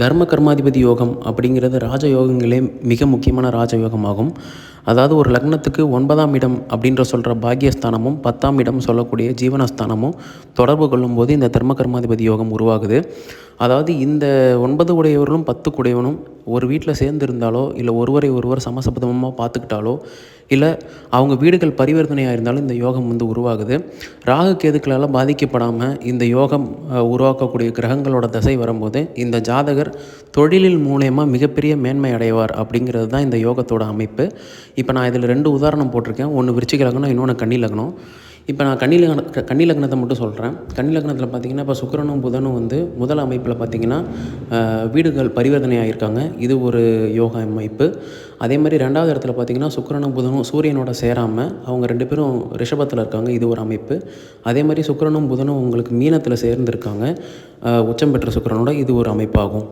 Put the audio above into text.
தர்ம கர்மாதிபதி யோகம் அப்படிங்கிறது ராஜயோகங்களே மிக முக்கியமான ராஜயோகமாகும். அதாவது ஒரு லக்னத்துக்கு 9ஆம் இடம் அப்படின்ற சொல்கிற பாக்கியஸ்தானமும் 10ஆம் இடம் சொல்லக்கூடிய ஜீவனஸ்தானமும் தொடர்பு கொள்ளும்போது இந்த தர்ம கர்மாதிபதி யோகம் உருவாகுது. அதாவது இந்த 9 உடையவர்களும் 10 உடையவனும் ஒரு வீட்டில் சேர்ந்து இருந்தாலோ இல்லை ஒருவரை ஒருவர் சமசப்தமமாக பார்த்துக்கிட்டாலோ இல்லை அவங்க வீடுகள் பரிவர்த்தனையாக இருந்தாலும் இந்த யோகம் உருவாகுது. ராகு கேதுக்களால் பாதிக்கப்படாமல் இந்த யோகம் உருவாக்கக்கூடிய கிரகங்களோட தசை வரும்போது இந்த ஜாதகர் தொழிலில் மூலயமா மிகப்பெரிய மேன்மை அடைவார் அப்படிங்கிறது தான் இந்த யோகத்தோட அமைப்பு. இப்போ நான் இதில் 2 உதாரணம் போட்டிருக்கேன். ஒன்று விருச்சிக லக்னம், இன்னொன்று கன்னி லக்னம். இப்போ நான் கன்னி லக்னத்தை மட்டும் சொல்கிறேன். கன்னி லக்னத்தில் பார்த்திங்கன்னா இப்போ சுக்கிரனும் புதனும் முதல் அமைப்பில் பார்த்திங்கன்னா வீடுகள் பரிவர்த்தனை ஆகியிருக்காங்க. இது ஒரு யோகா அமைப்பு. அதே மாதிரி 2வது இடத்துல பார்த்திங்கன்னா சுக்கிரனும் புதனும் சூரியனோட சேராமல் அவங்க 2 பேரும் ரிஷபத்தில் இருக்காங்க. இது ஒரு அமைப்பு. அதே மாதிரி சுக்கிரனும் புதனும் உங்களுக்கு மீனத்தில் சேர்ந்துருக்காங்க உச்சம் பெற்ற சுக்கிரனோட. இது ஒரு அமைப்பாகும்.